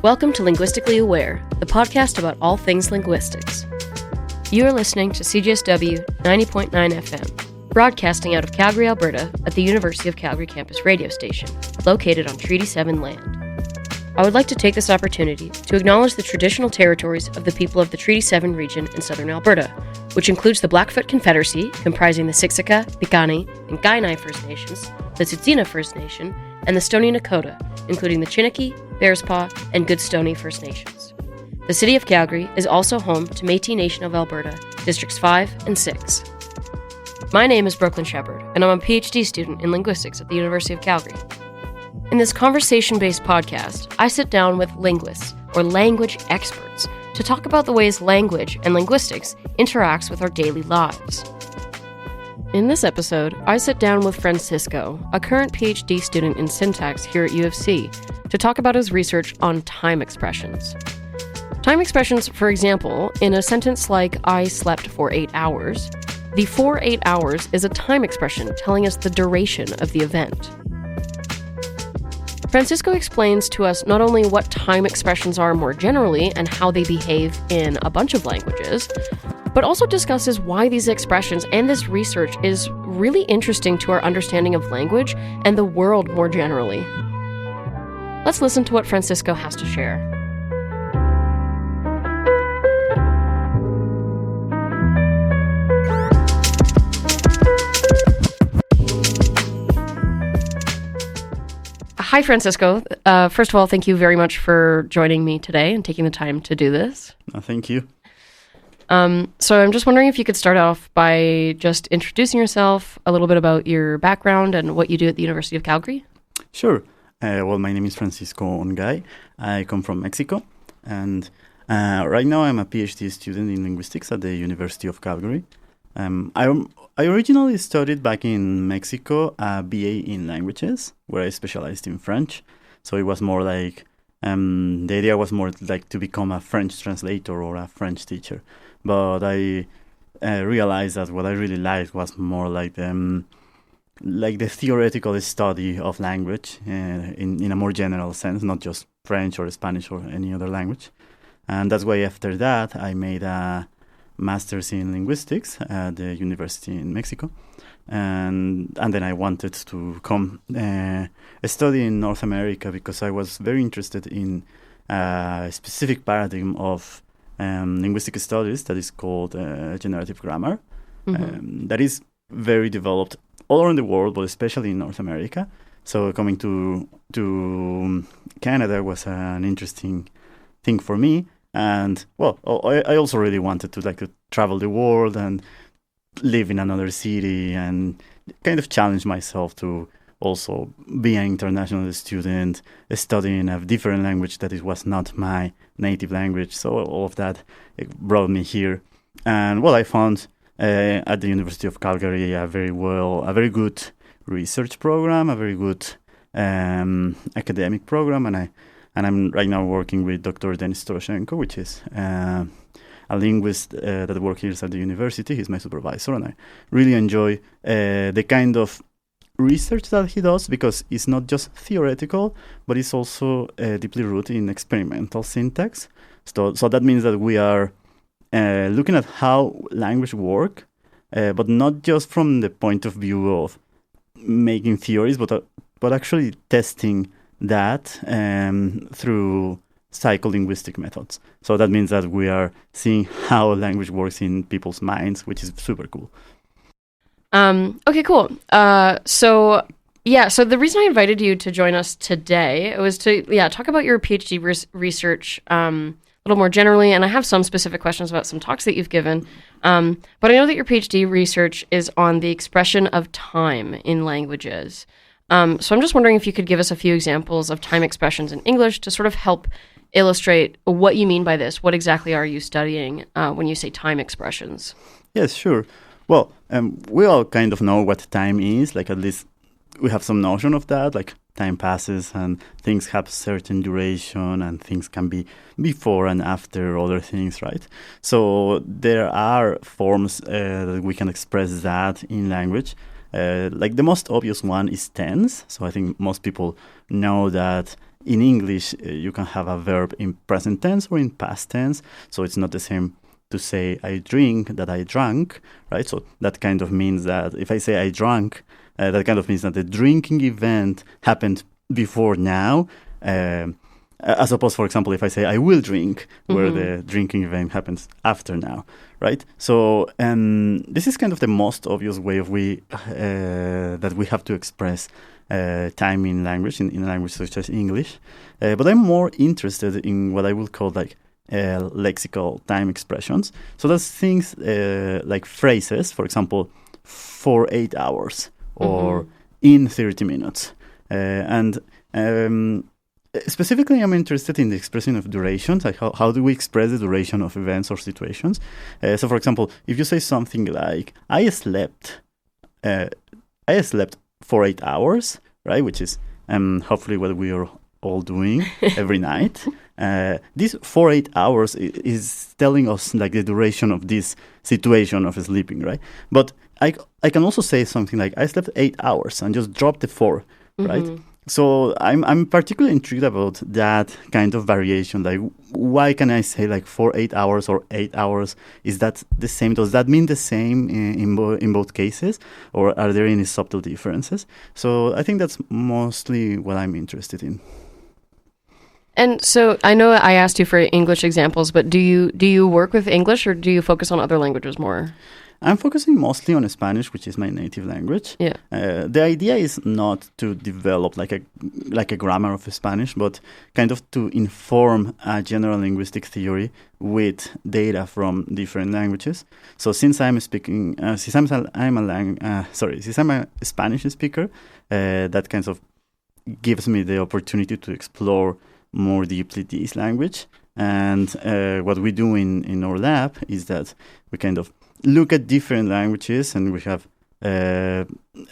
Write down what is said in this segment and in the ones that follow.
Welcome to Linguistically Aware, the podcast about all things linguistics. You are listening to CJSW 90.9 FM, broadcasting out of Calgary, Alberta, at the University of Calgary campus radio station, located on Treaty 7 land. I would like to take this opportunity to acknowledge the traditional territories of the people of the Treaty 7 region in southern Alberta, which includes the Blackfoot Confederacy, comprising the Siksika, Piikani, and Kainai First Nations, the Tsuut'ina First Nation, and the Stoney Nakoda, including the Chiniki, Bearspaw, and Goodstoney First Nations. The City of Calgary is also home to Métis Nation of Alberta, Districts 5 and 6. My name is Brooklyn Shepard, and I'm a PhD student in linguistics at the University of Calgary. In this conversation-based podcast, I sit down with linguists, or language experts, to talk about the ways language and linguistics interacts with our daily lives. In this episode, I sit down with Francisco, a current PhD student in syntax here at U of C, to talk about his research on time expressions. Time expressions, for example, in a sentence like, I slept for 8 hours, the for 8 hours is a time expression telling us the duration of the event. Francisco explains to us not only what time expressions are more generally and how they behave in a bunch of languages, but also discusses why these expressions and this research is really interesting to our understanding of language and the world more generally. Let's listen to what Francisco has to share. Hi, Francisco. First of all, thank you very much for joining me today and taking the time to do this. Thank you. So I'm just wondering if you could start off by just introducing yourself, a little bit about your background and what you do at the University of Calgary. Sure. Well, my name is Francisco Ongay. I come from Mexico, and right now I'm a PhD student in linguistics at the University of Calgary. I originally studied back in Mexico a BA in languages, where I specialized in French. So it was more like, the idea was more like to become a French translator or a French teacher. But I realized that what I really liked was more like the theoretical study of language in a more general sense, not just French or Spanish or any other language. And that's why after that I made a master's in linguistics at the university in Mexico. And then I wanted to come study in North America because I was very interested in a specific paradigm of linguistic studies that is called generative grammar. Mm-hmm. That is very developed all around the world, but especially in North America. So coming to Canada was an interesting thing for me. And well, I also really wanted to travel the world and live in another city and kind of challenge myself to also be an international student, studying a different language that it was not my native language. So all of that brought me here. And well, I found at the University of Calgary a very good research program, a very good academic program, and I'm right now working with Dr. Denis Toroshenko, which is a linguist that works here at the university. He's my supervisor, and I really enjoy the kind of research that he does because it's not just theoretical, but it's also deeply rooted in experimental syntax. So that means that we are looking at how language works, but not just from the point of view of making theories, but actually testing that through psycholinguistic methods. So that means that we are seeing how language works in people's minds, which is super cool. Okay, cool. So the reason I invited you to join us today was to talk about your PhD research a little more generally, and I have some specific questions about some talks that you've given. But I know that your PhD research is on the expression of time in languages. So I'm just wondering if you could give us a few examples of time expressions in English to sort of help illustrate what you mean by this. What exactly are you studying when you say time expressions? Yes, sure. Well, we all kind of know what time is, like at least we have some notion of that, like time passes and things have certain duration and things can be before and after other things, right? So there are forms that we can express that in language. Like the most obvious one is tense. So I think most people know that in English, you can have a verb in present tense or in past tense. So it's not the same to say I drink that I drank, right? So that kind of means that if I say I drank, that kind of means that the drinking event happened before now, as opposed, for example, if I say I will drink, where the drinking event happens after now, right? So this is kind of the most obvious way of that we have to express time in language, in a language such as English. But I'm more interested in what I would call like lexical time expressions. So that's things like phrases, for example, for 8 hours or in 30 minutes. Specifically, I'm interested in the expression of durations, like how do we express the duration of events or situations. So, for example, if you say something like, I slept for 8 hours, right, which is hopefully what we are all doing every night. This for 8 hours is telling us like the duration of this situation of sleeping, right? But I can also say something like, I slept 8 hours and just drop the 4, right? So I'm particularly intrigued about that kind of variation. Like, why can I say like for 8 hours or 8 hours? Is that the same? Does that mean the same in both cases, or are there any subtle differences? So I think that's mostly what I'm interested in. And so I know I asked you for English examples, but do you work with English or do you focus on other languages more? I'm focusing mostly on Spanish, which is my native language. Yeah. The idea is not to develop like a grammar of Spanish, but kind of to inform a general linguistic theory with data from different languages. So since I'm a Spanish speaker, that kind of gives me the opportunity to explore more deeply this language. And what we do in our lab is that we kind of look at different languages, and we have I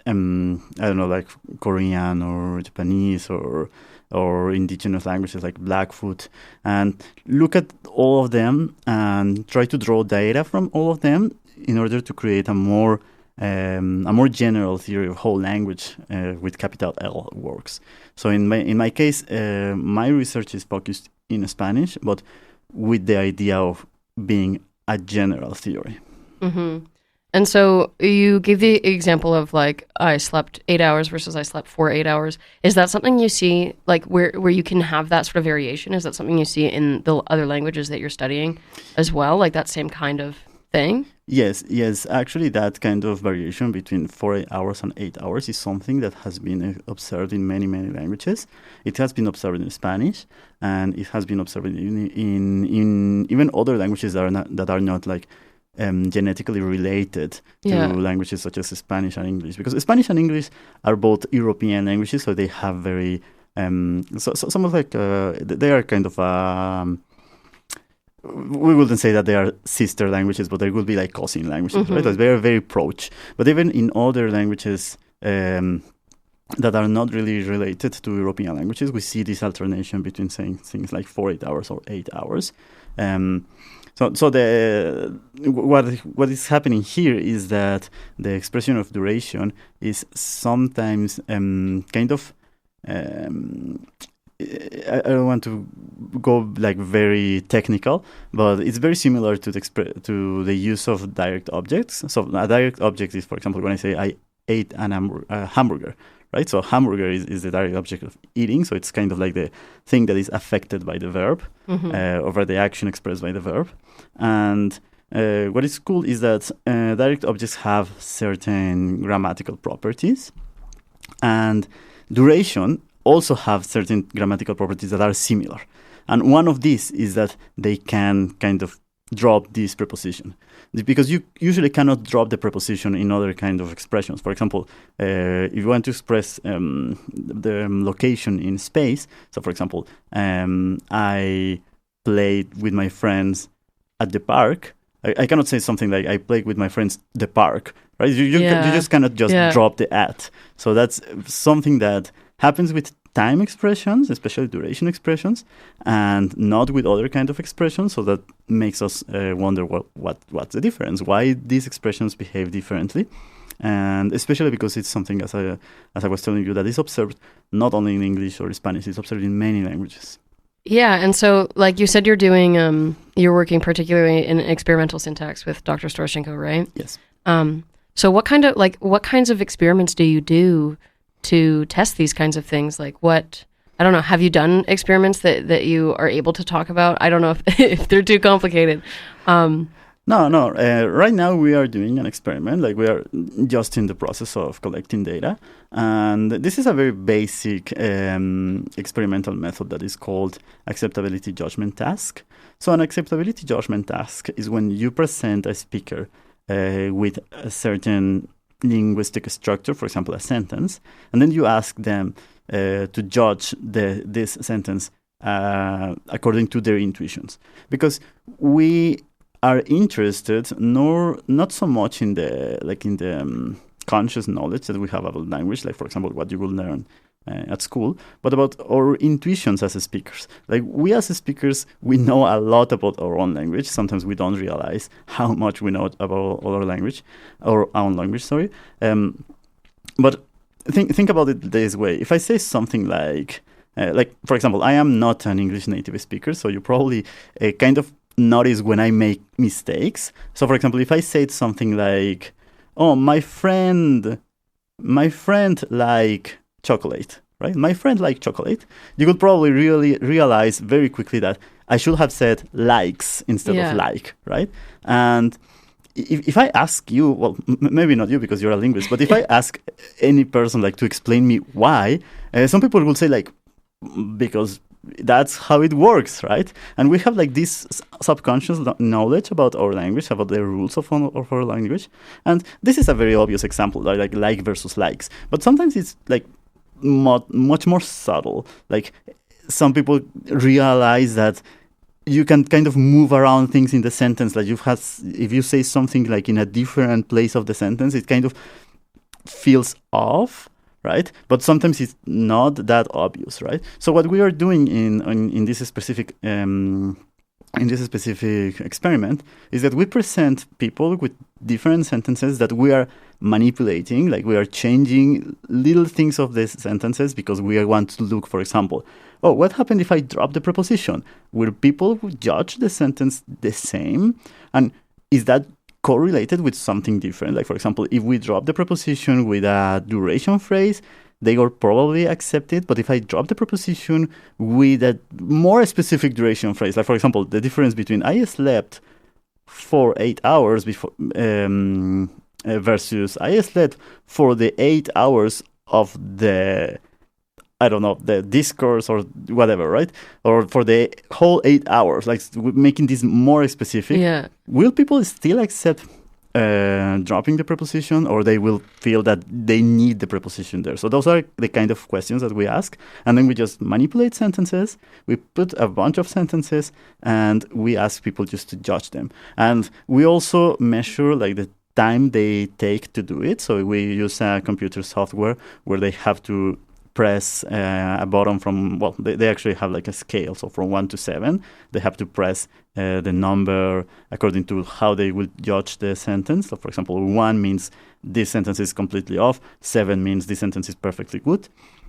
don't know, like Korean or Japanese or indigenous languages like Blackfoot, and look at all of them and try to draw data from all of them in order to create a more general theory of how language with capital L works. So in my case, my research is focused in Spanish, but with the idea of being a general theory. And so you give the example of like, I slept 8 hours versus I slept for 8 hours. Is that something you see like where you can have that sort of variation? Is that something you see in the other languages that you're studying as well? Like that same kind of thing? Yes. Actually, that kind of variation between 4 hours and 8 hours is something that has been observed in many, many languages. It has been observed in Spanish, and it has been observed in even other languages that are not like genetically related to languages such as Spanish and English, because Spanish and English are both European languages, so they have very so some of like they are kind of we wouldn't say that they are sister languages, but they would be like cousin languages, right? They are very approach. But even in other languages that are not really related to European languages, we see this alternation between saying things like 4 8 hours or 8 hours. So what is happening here is that the expression of duration is sometimes kind of I don't want to go like very technical, but it's very similar to the use of direct objects. So a direct object is, for example, when I say I ate a hamburger, right? So hamburger is the direct object of eating. So it's kind of like the thing that is affected by the verb, or by the action expressed by the verb. And what is cool is that direct objects have certain grammatical properties, and duration also have certain grammatical properties that are similar. And one of these is that they can kind of drop this preposition, because you usually cannot drop the preposition in other kind of expressions. For example, if you want to express the location in space, so for example, I played with my friends at the park, I cannot say something like I played with my friends the park, right? You just cannot just drop the at. So that's something that happens with time expressions, especially duration expressions, and not with other kind of expressions. So that makes us wonder what's the difference, why these expressions behave differently. and especially because it's something, as I was telling you, that is observed not only in English or Spanish, it's observed in many languages. Yeah, and so, like you said, you're working particularly in experimental syntax with Dr. Storchenko, right? Yes. So what kinds of experiments do you do to test these kinds of things? Like I don't know, have you done experiments that you are able to talk about? I don't know if they're too complicated. No. Right now we are doing an experiment. Like, we are just in the process of collecting data. And this is a very basic experimental method that is called acceptability judgment task. So an acceptability judgment task is when you present a speaker with a certain linguistic structure, for example, a sentence, and then you ask them to judge this sentence according to their intuitions. Because we are interested not so much in the conscious knowledge that we have about language, like, for example, what you will learn at school, but about our intuitions as speakers. Like, we as speakers, we know a lot about our own language. Sometimes we don't realize how much we know about our language, our own language, sorry. But think about it this way. If I say something like, for example, I am not an English native speaker, so you probably kind of notice when I make mistakes. So, for example, if I said something like, "Oh, my friend like chocolate," right? My friend like chocolate. You could probably really realize very quickly that I should have said likes instead of like, right? And if I ask you, well, maybe not you because you're a linguist, but if I ask any person like to explain me why, some people will say like, because that's how it works, right? And we have like this subconscious knowledge about our language, about the rules of our language. And this is a very obvious example, like versus likes. But sometimes it's like much more subtle. Like, some people realize that you can kind of move around things in the sentence. Like, if you say something like in a different place of the sentence, it kind of feels off, right? But sometimes it's not that obvious, right? So what we are doing in this specific experiment is that we present people with different sentences that we are manipulating. Like, we are changing little things of these sentences because we want to look, for example, oh, what happened if I drop the preposition? Will people judge the sentence the same? And is that correlated with something different? Like, for example, if we drop the preposition with a duration phrase, they will probably accept it. But if I drop the preposition with a more specific duration phrase, like, for example, the difference between I slept for 8 hours before versus I slept for the 8 hours of the, I don't know, the discourse or whatever, right? Or for the whole 8 hours, like making this more specific. Yeah. Will people still accept dropping the preposition, or they will feel that they need the preposition there? So those are the kind of questions that we ask. And then we just manipulate sentences. We put a bunch of sentences and we ask people just to judge them. And we also measure like the time they take to do it. So we use a computer software where they have to press a button from, well, they actually have like a scale. So from 1 to 7, they have to press the number according to how they will judge the sentence. So, for example, 1 means this sentence is completely off. 7 means this sentence is perfectly good.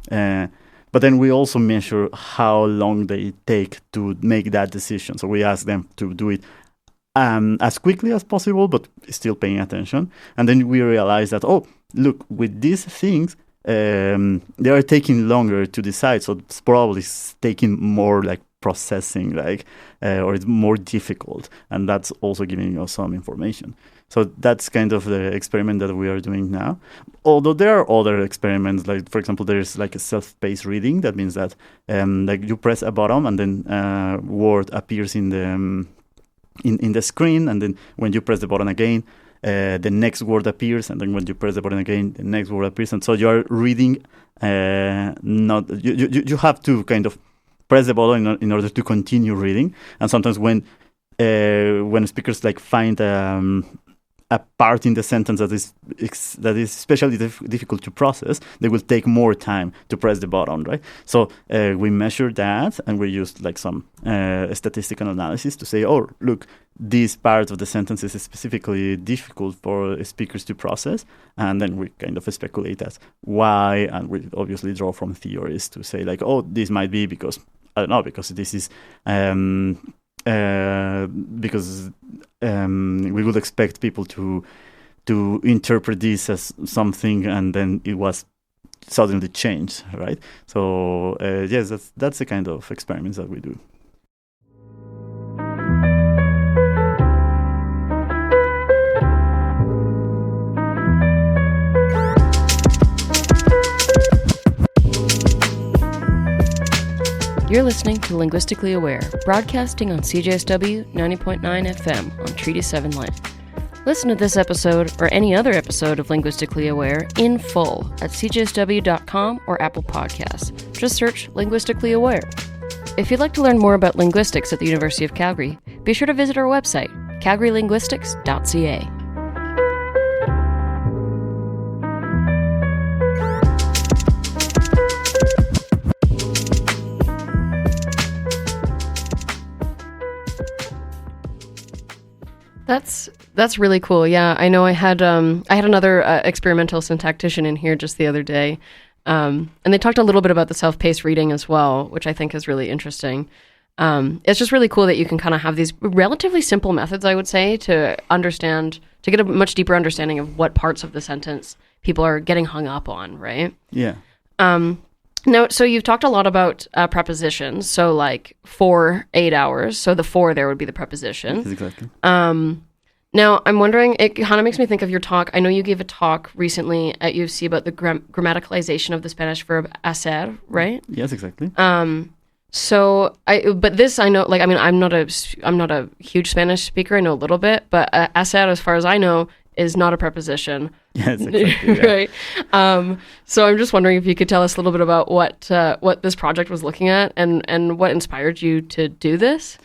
But then we also measure how long they take to make that decision. So we ask them to do it as quickly as possible, but still paying attention. And then we realize that, oh, look, with these things, they are taking longer to decide, so it's probably taking more like processing, like or it's more difficult, and that's also giving us some information. So that's kind of the experiment that we are doing now. Although there are other experiments, like, for example, there's like a self-paced reading. That means that like you press a button and then word appears in the screen, and then when you press the button again, the next word appears, and then when you press the button again, the next word appears, and so you are reading. Not you have to kind of press the button in order to continue reading. And sometimes when speakers like find a part in the sentence that is especially difficult to process, they will take more time to press the button, right? So we measure that, and we use like some statistical analysis to say, oh, look, this part of the sentence is specifically difficult for speakers to process, and then we kind of speculate as why, and we obviously draw from theories to say like, oh, this might be because, I don't know, because this is because we would expect people to interpret this as something, and then it was suddenly changed, right? So yes, that's the kind of experiments that we do. You're listening to Linguistically Aware, broadcasting on CJSW 90.9 FM on Treaty 7 Land. Listen to this episode or any other episode of Linguistically Aware in full at cjsw.com or Apple Podcasts. Just search Linguistically Aware. If you'd like to learn more about linguistics at the University of Calgary, be sure to visit our website, calgarylinguistics.ca. That's really cool. Yeah, I know I had another experimental syntactician in here just the other day, and they talked a little bit about the self-paced reading as well, which I think is really interesting. It's just really cool that you can kind of have these relatively simple methods, I would say, to get a much deeper understanding of what parts of the sentence people are getting hung up on, right? Yeah. Now, so you've talked a lot about prepositions, so like 4, 8 hours. So the 4 there would be the preposition. Yes, exactly. Now, I'm wondering, it kind of makes me think of your talk. I know you gave a talk recently at UFC about the grammaticalization of the Spanish verb hacer, right? Yes, exactly. But this I know, like, I mean, I'm not a huge Spanish speaker. I know a little bit, but hacer, as far as I know, is not a preposition. Yes, exactly. Yeah. Right. So I'm just wondering if you could tell us a little bit about what this project was looking at and what inspired you to do this.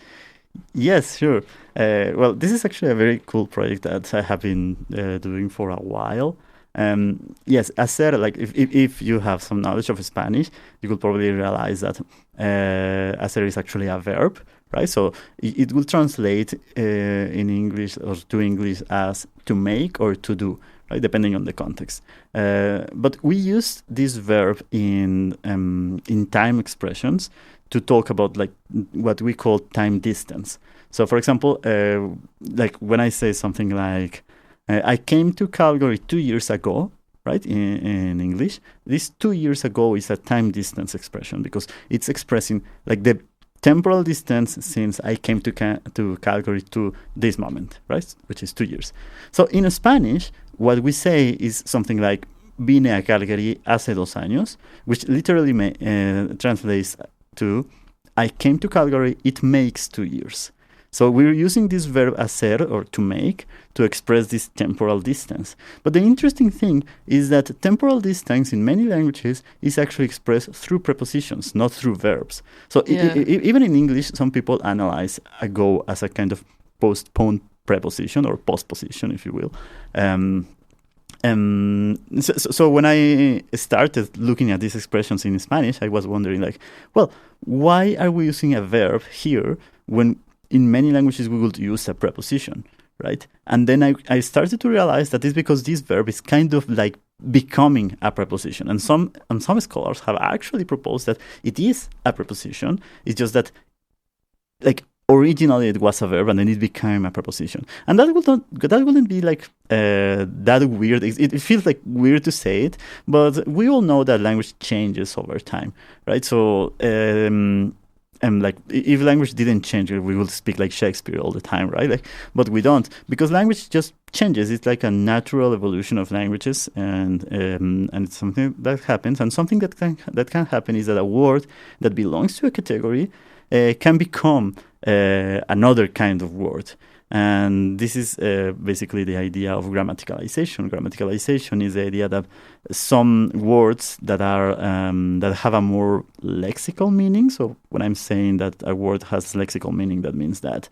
Yes, sure. Well, this is actually a very cool project that I have been doing for a while. Yes, hacer, like if you have some knowledge of Spanish, you could probably realize that hacer is actually a verb, right? So it will translate in English or to English as to make or to do, right? Depending on the context. But we use this verb in time expressions to talk about like what we call time distance. So, for example, like when I say something like, I came to Calgary 2 years ago, right, in English, this 2 years ago is a time distance expression because it's expressing like the temporal distance since I came to Calgary to this moment, right, which is 2 years. So in Spanish, what we say is something like, vine a Calgary hace 2 años, which literally translates to, I came to Calgary, it makes 2 years. So we're using this verb hacer, or to make, to express this temporal distance. But the interesting thing is that temporal distance in many languages is actually expressed through prepositions, not through verbs. So even in English, some people analyze ago as a kind of postponed preposition or postposition, if you will. So when I started looking at these expressions in Spanish, I was wondering like, well, why are we using a verb here when in many languages we would use a preposition, right? And then I started to realize that it's because this verb is kind of like becoming a preposition. And some scholars have actually proposed that it is a preposition. It's just that like originally it was a verb and then it became a preposition. And that wouldn't be like that weird. It feels like weird to say it, but we all know that language changes over time, right? So like if language didn't change, we would speak like Shakespeare all the time, right? Like, but we don't, because language just changes. It's like a natural evolution of languages, and it's something that happens. And something that can happen is that a word that belongs to a category can become another kind of word. And this is basically the idea of grammaticalization. Grammaticalization is the idea that some words that are that have a more lexical meaning. So when I'm saying that a word has lexical meaning, that means that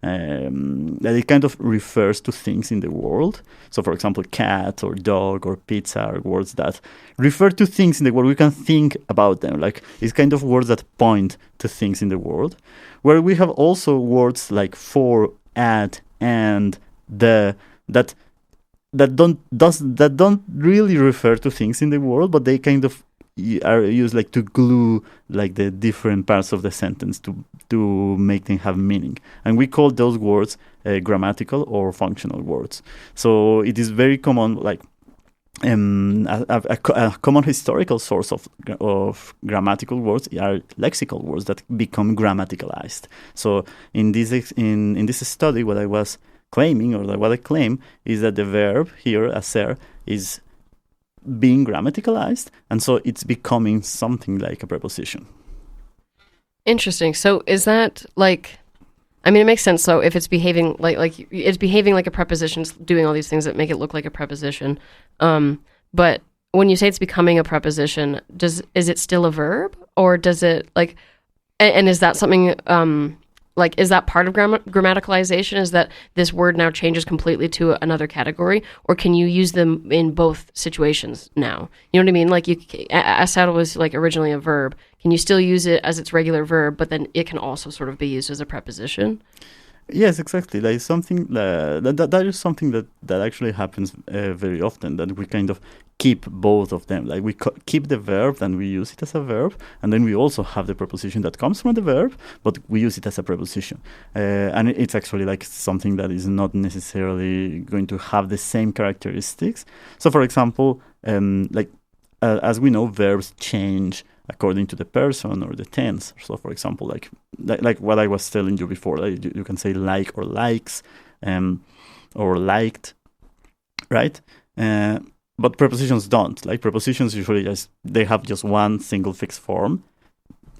it kind of refers to things in the world. So, for example, cat or dog or pizza are words that refer to things in the world. We can think about them. Like, it's kind of words that point to things in the world. Where we have also words like for, at, and, the, that don't really refer to things in the world, but they kind of are used like to glue like the different parts of the sentence to make them have meaning, and we call those words grammatical or functional words. So it is very common, like a common historical source of grammatical words are lexical words that become grammaticalized. So in this study, what I was claiming, or what I claim, is that the verb here, hacer, is being grammaticalized, and so it's becoming something like a preposition. Interesting. So is that like, I mean, it makes sense. So if it's behaving like it's behaving like a preposition, it's doing all these things that make it look like a preposition. But when you say it's becoming a preposition, is it still a verb, or does it like, and is that something like, is that part of grammaticalization? Is that this word now changes completely to another category, or can you use them in both situations now? You know what I mean? Like, asado was like originally a verb. Can you still use it as its regular verb, but then it can also sort of be used as a preposition? Yes, exactly. Like something that is something that actually happens very often. That we kind of keep both of them. Like we keep the verb and we use it as a verb, and then we also have the preposition that comes from the verb, but we use it as a preposition. And it's actually like something that is not necessarily going to have the same characteristics. So, for example, as we know, verbs change according to the person or the tense. So, for example, like what I was telling you before, like you can say like or likes, or liked, right? But prepositions don't. Like prepositions usually they have just one single fixed form,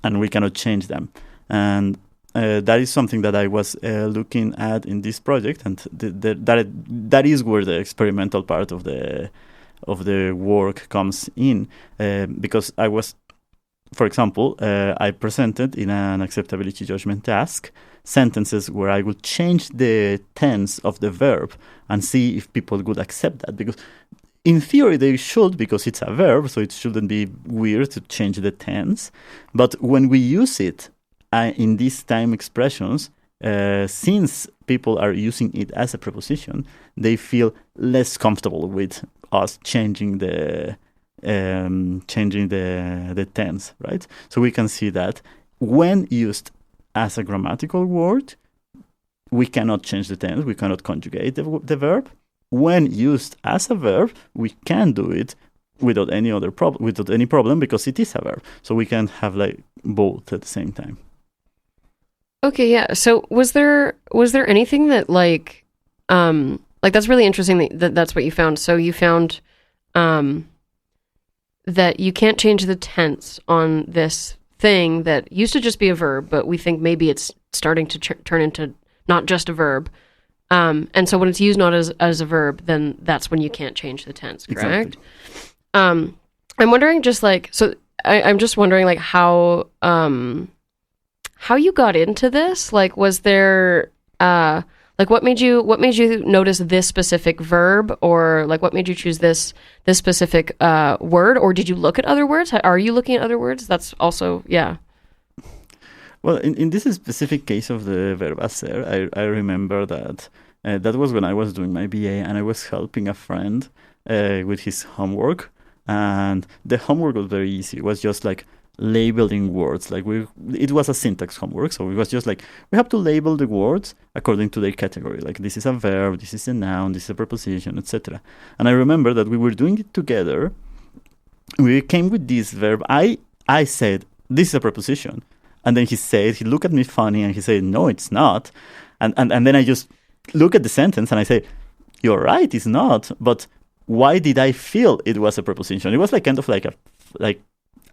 and we cannot change them. And that is something that I was looking at in this project, and that is where the experimental part of the work comes in, because I was, for example, I presented in an acceptability judgment task sentences where I would change the tense of the verb and see if people would accept that. Because in theory they should, because it's a verb, so it shouldn't be weird to change the tense. But when we use it in these time expressions, since people are using it as a preposition, they feel less comfortable with us changing the tense, right? So we can see that when used as a grammatical word, we cannot change the tense, we cannot conjugate the verb. When used as a verb, we can do it without any problem, because it is a verb. So we can have like both at the same time. Okay, yeah. So was there anything that like that's really interesting that's what you found. So you found that you can't change the tense on this thing that used to just be a verb, but we think maybe it's starting to turn into not just a verb. And so when it's used not as a verb, then that's when you can't change the tense, correct? Exactly. I'm wondering just like, so I'm just wondering like how you got into this. Like, was there, like what made you notice this specific verb, or like what made you choose this specific word, or did you look at other words? Are you looking at other words? That's also, yeah. Well, in this specific case of the verb hacer, I remember that that was when I was doing my BA, and I was helping a friend with his homework, and the homework was very easy. It was just like labeling words. Like it was a syntax homework, so it was just like we have to label the words according to their category. Like this is a verb, this is a noun, this is a preposition, etc. And I remember that we were doing it together. We came with this verb. I said this is a preposition. And then he looked at me funny and he said, no, it's not. And then I just look at the sentence and I say, you're right, it's not. But why did I feel it was a preposition? It was like kind of like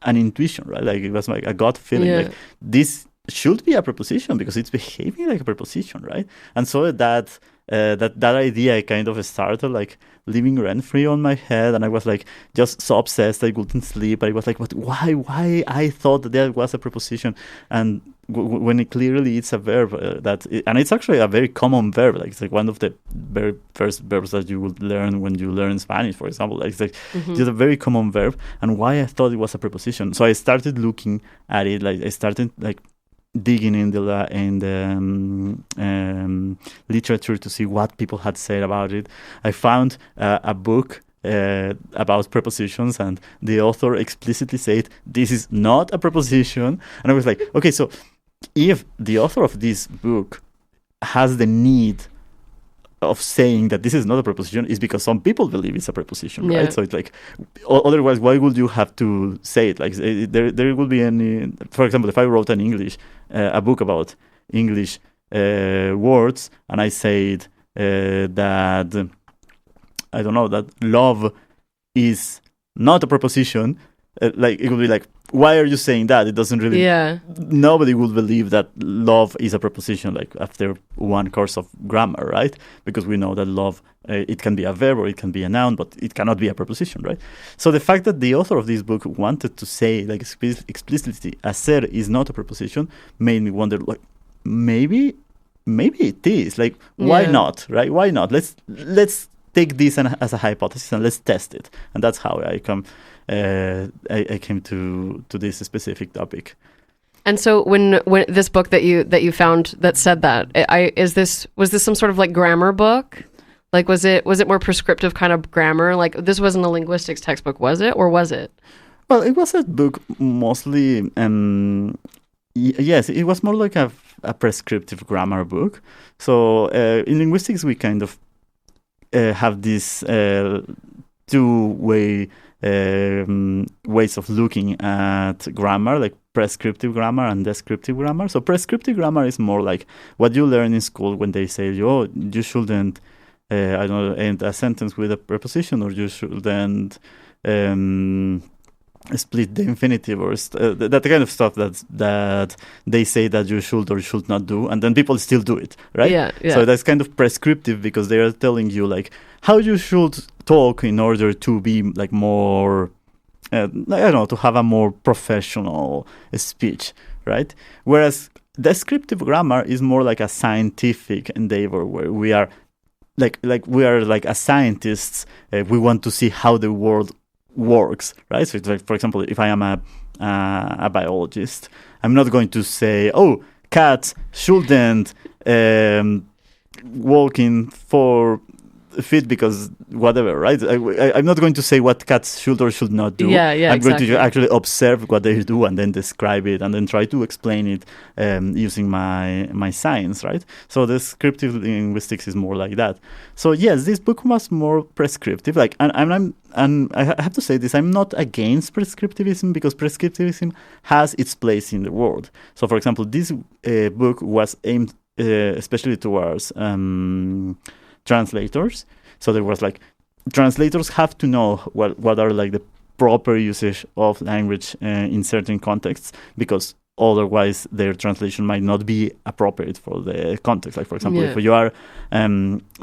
an intuition, right? Like it was like a gut feeling. Yeah. Like this should be a preposition because it's behaving like a preposition, right? And so that idea kind of started like living rent free on my head, and I was like just so obsessed I couldn't sleep. I was like, but why I thought that was a preposition, and when it clearly it's a verb and it's actually a very common verb. Like it's like one of the very first verbs that you would learn when you learn Spanish, for example. Like it's like it's a very common verb, and why I thought it was a preposition. So I started looking at it. Like I started like digging in the literature to see what people had said about it. I found a book about prepositions, and the author explicitly said this is not a preposition. And I was like, okay, so if the author of this book has the need of saying that this is not a preposition, is because some people believe it's a preposition, right? So it's like, otherwise, why would you have to say it? Like there would be any, for example, if I wrote an English, a book about English words, and I said that, I don't know, that love is not a preposition, like it would be like, why are you saying that? It doesn't really... Nobody would believe that love is a preposition, like after one course of grammar, right? Because we know that love, it can be a verb or it can be a noun, but it cannot be a preposition, right? So the fact that the author of this book wanted to say, like explicitly, hacer is not a preposition, made me wonder, like, maybe it is. Like, why not, right? Why not? Let's take this as a hypothesis and let's test it. And that's how I came to this specific topic. And so when this book that you found that said that, was this some sort of like grammar book? Like was it more prescriptive kind of grammar? Like this wasn't a linguistics textbook, was it? Or was it? Well, it was a book mostly, yes, it was more like a prescriptive grammar book. So in linguistics, we kind of have this two-way ways of looking at grammar, like prescriptive grammar and descriptive grammar. So prescriptive grammar is more like what you learn in school when they say, you shouldn't, I don't know, end a sentence with a preposition, or you shouldn't split the infinitive, or that kind of stuff that they say that you should or should not do, and then people still do it, right? Yeah. So that's kind of prescriptive because they are telling you like how you should talk in order to be like more, I don't know, to have a more professional speech, right? Whereas descriptive grammar is more like a scientific endeavor where we are like as scientists, we want to see how the world works, right? So it's like, for example, if I am a biologist, I'm not going to say, cats shouldn't walk in 4 feet because whatever, right? I'm not going to say what cats should or should not do. I'm going to actually observe what they do and then describe it and then try to explain it using my science, right? So descriptive linguistics is more like that. So yes, this book was more prescriptive. Like, and I have to say this, I'm not against prescriptivism because prescriptivism has its place in the world. So for example, this book was aimed especially towards translators. So there was like, translators have to know what are like the proper usage of language in certain contexts, because otherwise their translation might not be appropriate for the context. Like for example, if you are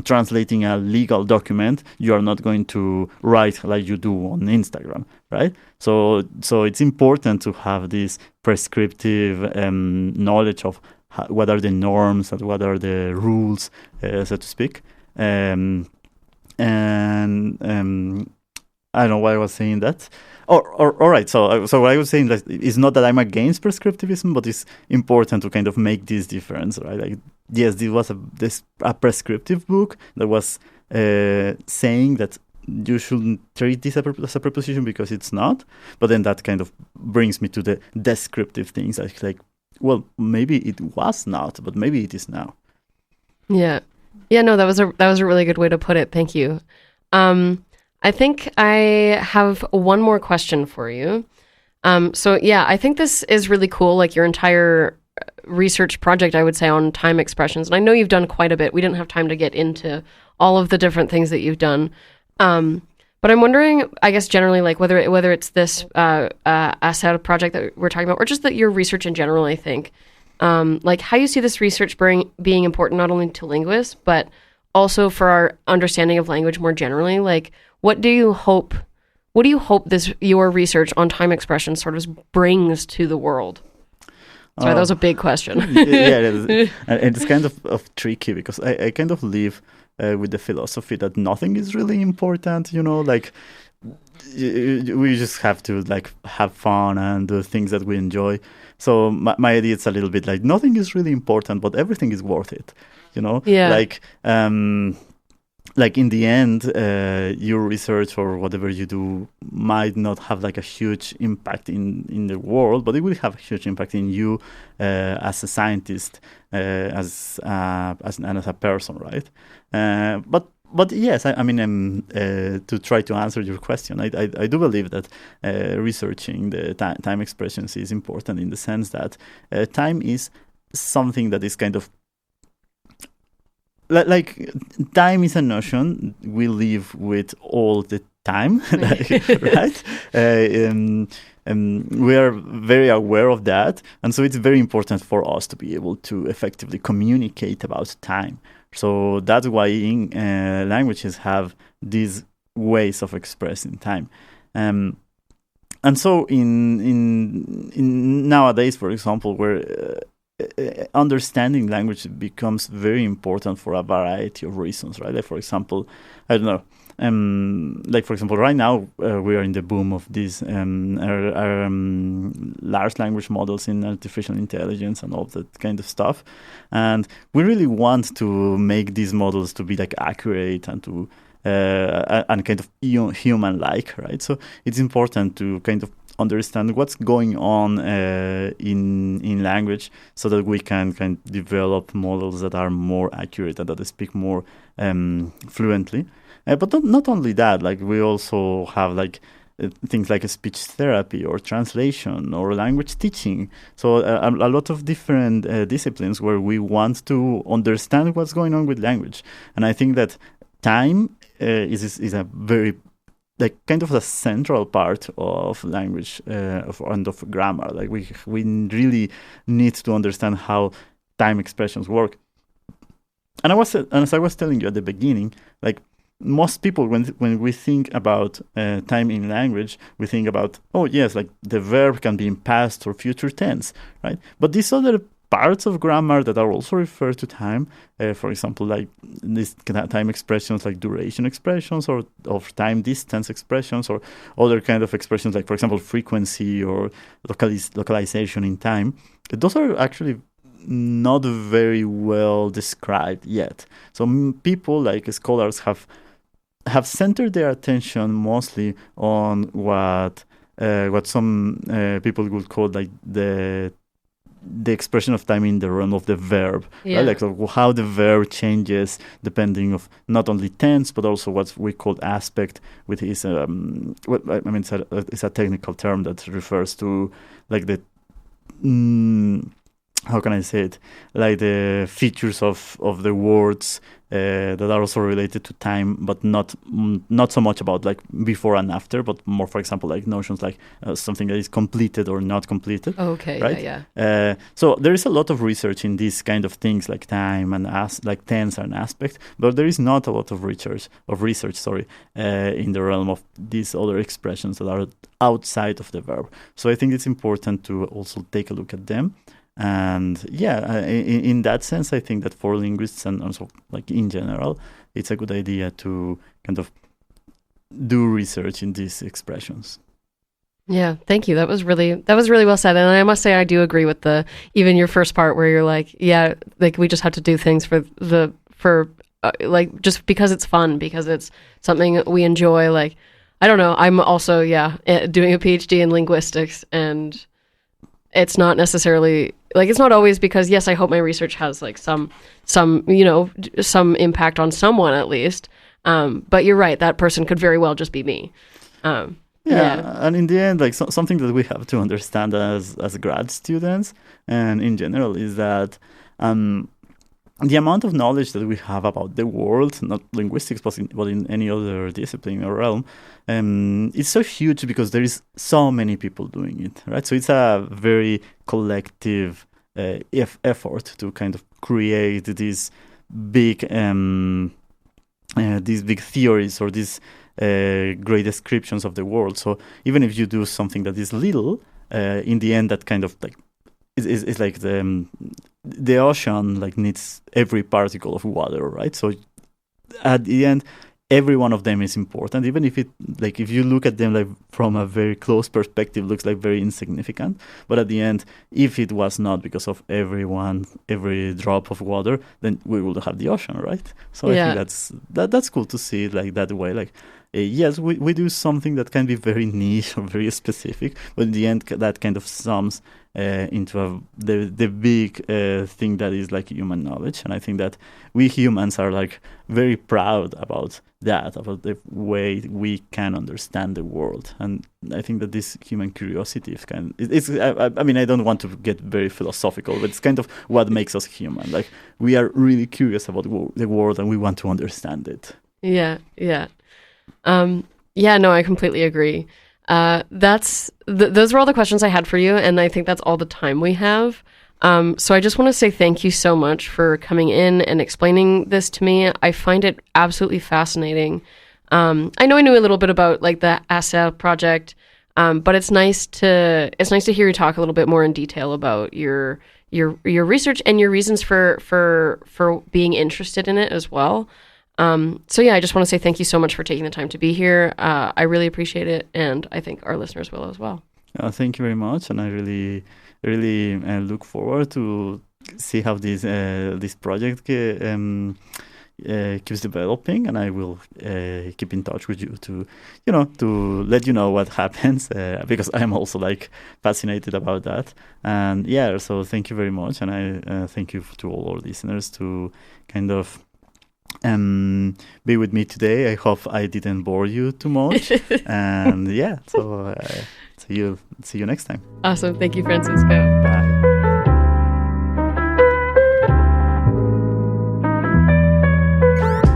translating a legal document, you are not going to write like you do on Instagram, right? So it's important to have this prescriptive knowledge of what are the norms and what are the rules, so to speak. And I don't know why I was saying that. All right. So I was saying that it's not that I'm against prescriptivism, but it's important to kind of make this difference, right? Like, yes, this was a prescriptive book that was saying that you shouldn't treat this as a preposition because it's not. But then that kind of brings me to the descriptive things, like, well, maybe it was not, but maybe it is now. Yeah. Yeah, no, that was a really good way to put it. Thank you. I think I have one more question for you. So yeah, I think this is really cool, like your entire research project, I would say, on time expressions. And I know you've done quite a bit. We didn't have time to get into all of the different things that you've done. But I'm wondering, I guess generally, like whether it's this ASER project that we're talking about, or just that your research in general, I think, like how you see this research being important not only to linguists, but also for our understanding of language more generally. Like, what do you hope your research on time expression sort of brings to the world? Sorry, that was a big question. Yeah, and it's kind of tricky because I kind of live with the philosophy that nothing is really important, like we just have to like have fun and do things that we enjoy. So my idea is a little bit like nothing is really important, but everything is worth it, Yeah. Like in the end, your research or whatever you do might not have like a huge impact in the world, but it will have a huge impact in you as a scientist, as a person, right? But yes, I mean, to try to answer your question, I do believe that researching the time expressions is important in the sense that time is something that is kind of like time is a notion we live with all the time, right? We are very aware of that, and so it's very important for us to be able to effectively communicate about time. So that's why languages have these ways of expressing time. And so in nowadays, for example, where understanding language becomes very important for a variety of reasons, right? Like, for example, I don't know, like, for example, right now we are in the boom of these large language models in artificial intelligence and all that kind of stuff. And we really want to make these models to be like accurate and to and kind of human-like, right? So it's important to kind of understand what's going on in language so that we can kind of develop models that are more accurate and that speak more fluently. But not only that, like we also have like things like a speech therapy or translation or language teaching. So a lot of different disciplines where we want to understand what's going on with language. And I think that time is a very like kind of the central part of language and of grammar. Like we really need to understand how time expressions work. And as I was telling you at the beginning, like most people when we think about time in language, we think about, oh yes, like the verb can be in past or future tense, right? But these other parts of grammar that are also referred to time, for example, like these time expressions like duration expressions or of time distance expressions or other kind of expressions like, for example, frequency or localization in time, those are actually not very well described yet. So people like scholars have centered their attention mostly on what some people would call like the expression of time in the realm of the verb, yeah. Right? Like so how the verb changes depending of not only tense but also what we call aspect, which is it's a technical term that refers to like the how can I say it, like the features of the words that are also related to time, but not so much about like before and after, but more, for example, like notions like something that is completed or not completed. Okay, right? yeah. So there is a lot of research in these kind of things like time and like tense and aspect, but there is not a lot of research, in the realm of these other expressions that are outside of the verb. So I think it's important to also take a look at them. And in that sense, I think that for linguists and also like in general, it's a good idea to kind of do research in these expressions. Yeah, thank you. That was really well said. And I must say, I do agree with even your first part where you're like, yeah, like we just have to do things for like just because it's fun, because it's something we enjoy. Like, I don't know. I'm also doing a PhD in linguistics, and it's not necessarily like it's not always because yes, I hope my research has like some impact on someone at least. But you're right, that person could very well just be me. And in the end, like something that we have to understand as grad students and in general is that the amount of knowledge that we have about the world, not linguistics, but in any other discipline or realm, it's so huge because there is so many people doing it, right? So it's a very collective effort to kind of create these big theories or these great descriptions of the world. So even if you do something that is little, in the end, that kind of like is like the ocean like needs every particle of water, right? So at the end, every one of them is important, even if if you look at them like from a very close perspective, looks like very insignificant. But at the end, if it was not because of every drop of water, then we would have the ocean, right? So I think that's cool to see it like that way. Like yes, we do something that can be very niche or very specific, but in the end, that kind of sums into the big thing that is like human knowledge. And I think that we humans are like very proud about the way we can understand the world. And I think that this human curiosity I mean, I don't want to get very philosophical, but it's kind of what makes us human. Like we are really curious about the world and we want to understand it. Yeah. No, I completely agree. Those were all the questions I had for you, and I think that's all the time we have. So I just want to say thank you so much for coming in and explaining this to me. I find it absolutely fascinating. I know I knew a little bit about like the ASA project, but it's nice to hear you talk a little bit more in detail about your research and your reasons for being interested in it as well. So yeah, I just want to say thank you so much for taking the time to be here. I really appreciate it, and I think our listeners will as well. Thank you very much, and I really look forward to see how this project keeps developing, and I will keep in touch with you to let you know what happens, because I'm also like fascinated about that. And yeah, so thank you very much, and I thank you to all our listeners to kind of be with me today. I hope I didn't bore you too much. And yeah, so see you next time. Awesome. Thank you, Francisco. Bye.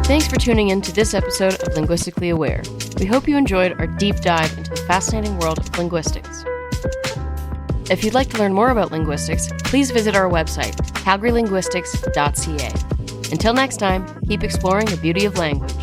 Thanks for tuning in to this episode of Linguistically Aware. We hope you enjoyed our deep dive into the fascinating world of linguistics. If you'd like to learn more about linguistics, please visit our website, calgarylinguistics.ca. Until next time, keep exploring the beauty of language.